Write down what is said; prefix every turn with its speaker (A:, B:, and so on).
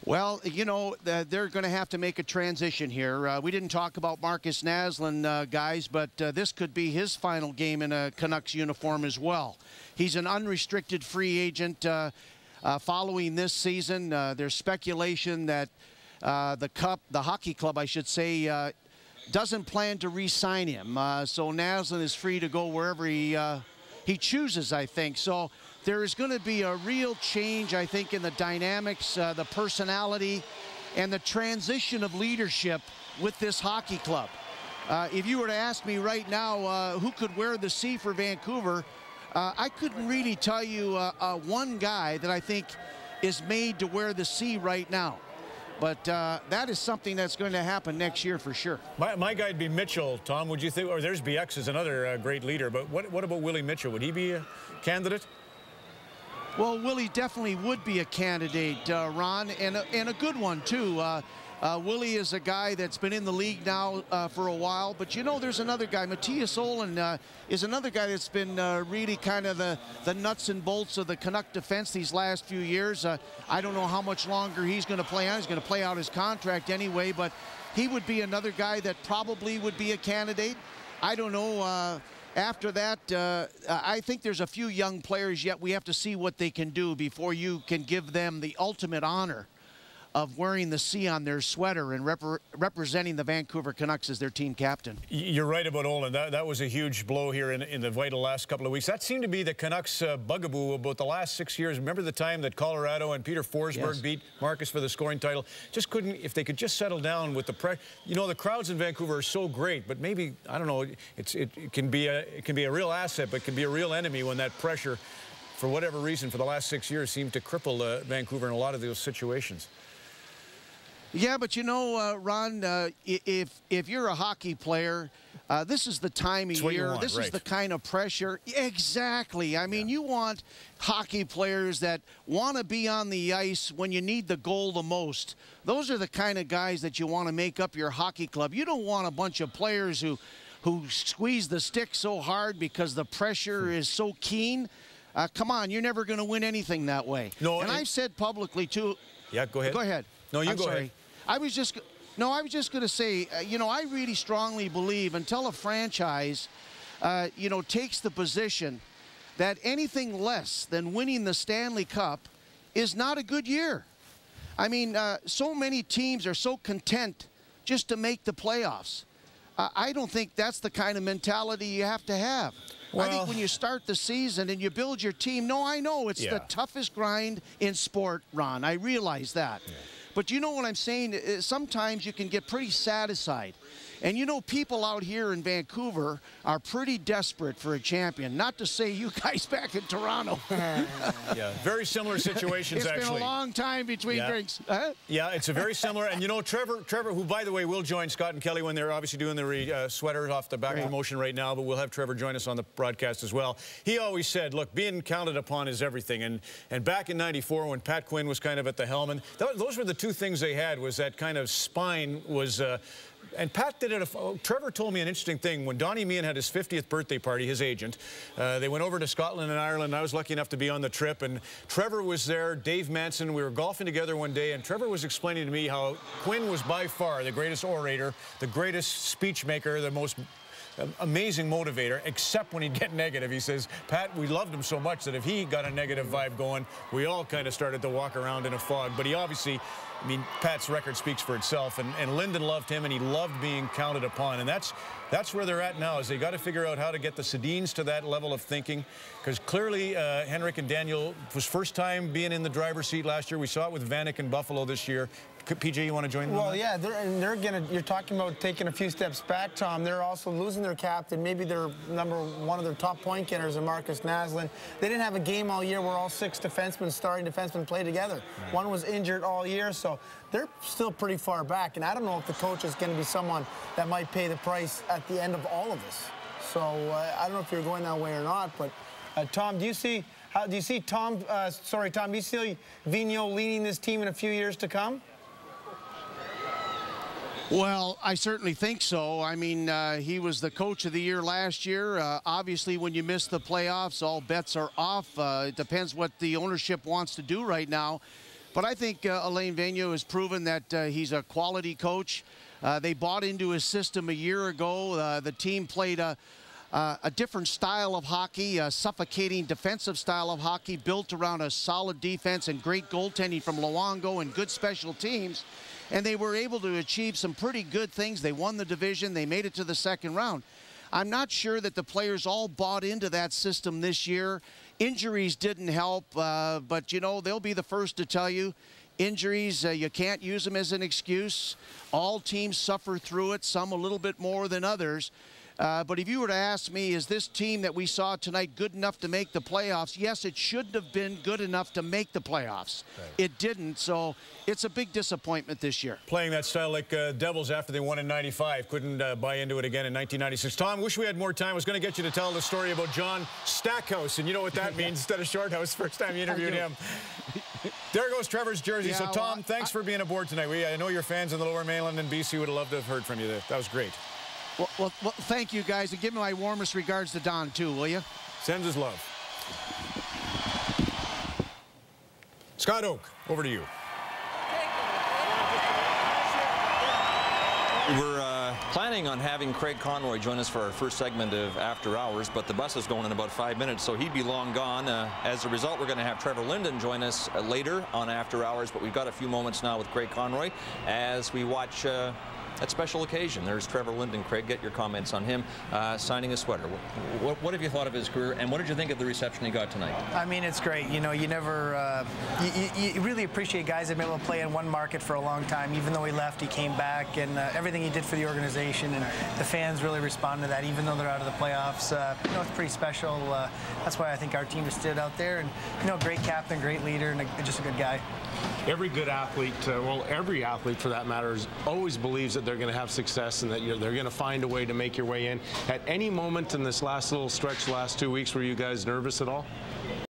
A: Well, you know, they're going to have to make a transition here. We didn't talk about Marcus Naslund, guys, but this could be his final game in a Canucks uniform as well. He's an unrestricted free agent following this season. There's speculation that the hockey club, I should say, doesn't plan to re-sign him. So Naslund is free to go wherever he chooses, I think. So there is going to be a real change, I think, in the dynamics, the personality, and the transition of leadership with this hockey club. If you were to ask me right now who could wear the C for Vancouver, I couldn't really tell you one guy that I think is made to wear the C right now. But that is something that's going to happen next year for sure.
B: My guy would be Mitchell, Tom. Would you think? Or there's BX is another great leader. But what about Willie Mitchell? Would he be a candidate?
A: Well, Willie definitely would be a candidate, Ron, and a good one, too. Willie is a guy that's been in the league now for a while. But, you know, there's another guy. Matthias Olin is another guy that's been really kind of the nuts and bolts of the Canuck defense these last few years. I don't know how much longer he's going to play on. He's going to play out his contract anyway. But he would be another guy that probably would be a candidate. I don't know. After that, I think there's a few young players yet. We have to see what they can do before you can give them the ultimate honor of wearing the C on their sweater and representing the Vancouver Canucks as their team captain. You're
B: right about Olin. That was a huge blow here in the vital last couple of weeks. That seemed to be the Canucks' bugaboo about the last 6 years. Remember the time that Colorado and Peter Forsberg beat Marcus for the scoring title? Just couldn't, if they could just settle down with the pressure. You know, the crowds in Vancouver are so great, but maybe, I don't know, it can be a real asset, but it can be a real enemy when that pressure, for whatever reason, for the last 6 years, seemed to cripple Vancouver in a lot of those situations.
A: Yeah, but you know, Ron, if you're a hockey player, this is the time of year. This is the kind of pressure. Exactly. I mean, you want hockey players that want to be on the ice when you need the goal the most. Those are the kind of guys that you want to make up your hockey club. You don't want a bunch of players who squeeze the stick so hard because the pressure is so keen. Come on, you're never going to win anything that way. No, and I've said publicly, too.
B: Yeah, go ahead.
A: Go ahead.
B: No, you go ahead.
A: I was just going to say, you know, I really strongly believe until a franchise, you know, takes the position that anything less than winning the Stanley Cup is not a good year. I mean, so many teams are so content just to make the playoffs. I don't think that's the kind of mentality you have to have. Well, I think when you start the season and you build your team, no, I know it's the toughest grind in sport, Ron. I realize that. Yeah. But you know what I'm saying? Sometimes you can get pretty satisfied. And you know, people out here in Vancouver are pretty desperate for a champion. Not to say you guys back in Toronto.
B: Yeah, very similar situations, actually.
A: It's been a long time between drinks. Huh?
B: Yeah, it's a very similar. And you know, Trevor, who, by the way, will join Scott and Kelly when they're obviously doing the sweaters off the back promotion right now, but we'll have Trevor join us on the broadcast as well. He always said, look, being counted upon is everything. And back in '94, when Pat Quinn was kind of at the helm, and those were the two things they had, was that kind of spine was... and Pat did it. Trevor told me an interesting thing. When Donnie Meehan had his 50th birthday party, his agent, they went over to Scotland and Ireland. I was lucky enough to be on the trip, and Trevor was there, Dave Manson. We were golfing together one day, and Trevor was explaining to me how Quinn was by far the greatest orator, the greatest speech maker, the most amazing motivator, except when he'd get negative. He says, Pat, we loved him so much that if he got a negative vibe going, we all kind of started to walk around in a fog. But he obviously, I mean, Pat's record speaks for itself, and Linden loved him, and he loved being counted upon. And that's where they're at now, is they got to figure out how to get the Sedins to that level of thinking, because clearly Henrik and Daniel was first time being in the driver's seat last year. We saw it with Vanek and Buffalo this year. PJ, you want to join them?
C: Well, yeah, you're talking about taking a few steps back, Tom. They're also losing their captain. Maybe their one of their top point getters, Marcus Naslund. They didn't have a game all year where all 6 defensemen, starting defensemen, played together. Right. One was injured all year, so they're still pretty far back. And I don't know if the coach is going to be someone that might pay the price at the end of all of this. So I don't know if you're going that way or not. But Tom, do you see Tom? Tom, do you see Vigneault leading this team in a few years to come?
A: Well, I certainly think so. I mean, he was the coach of the year last year. Obviously, when you miss the playoffs, all bets are off. It depends what the ownership wants to do right now. But I think Alain Vigneault has proven that he's a quality coach. They bought into his system a year ago. The team played a different style of hockey, a suffocating defensive style of hockey built around a solid defense and great goaltending from Luongo and good special teams. And they were able to achieve some pretty good things. They won the division. They made it to the second round. I'm not sure that the players all bought into that system this year. Injuries didn't help, but, you know, they'll be the first to tell you, injuries, you can't use them as an excuse. All teams suffer through it, some a little bit more than others. But if you were to ask me, is this team that we saw tonight good enough to make the playoffs? Yes, it should have been good enough to make the playoffs. Right. It didn't, so it's a big disappointment this year. Playing that style like Devils after they won in '95. Couldn't buy into it again in 1996. Tom, wish we had more time. I was going to get you to tell the story about John Stackhouse, and you know what that means instead of Shorthouse. First time you interviewed him. There goes Trevor's jersey. Yeah, so, Tom, thanks for being aboard tonight. I know your fans in the Lower Mainland and BC would have loved to have heard from you. That was great. Well, thank you, guys, and give me my warmest regards to Don, too, will you? Sends his love. Scott Oak, over to you.
D: We're planning on having Craig Conroy join us for our first segment of After Hours, but the bus is going in about 5 minutes, so he'd be long gone. As a result, we're going to have Trevor Linden join us later on After Hours, but we've got a few moments now with Craig Conroy as we watch that special occasion. There's Trevor Linden. Craig, get your comments on him signing a sweater. What have you thought of his career, and what did you think of the reception he got tonight?
E: I mean, it's great. You know, you never, you really appreciate guys that have been able to play in one market for a long time. Even though he left, he came back, and everything he did for the organization, and the fans really respond to that, even though they're out of the playoffs. You know, it's pretty special. That's why I think our team has stood out there, and, you know, great captain, great leader, and just a good guy.
F: Every good athlete, well, every athlete for that matter, always believes that they're going to have success and that they're going to find a way to make your way in. At any moment in this last little stretch, the last 2 weeks, were you guys nervous at all?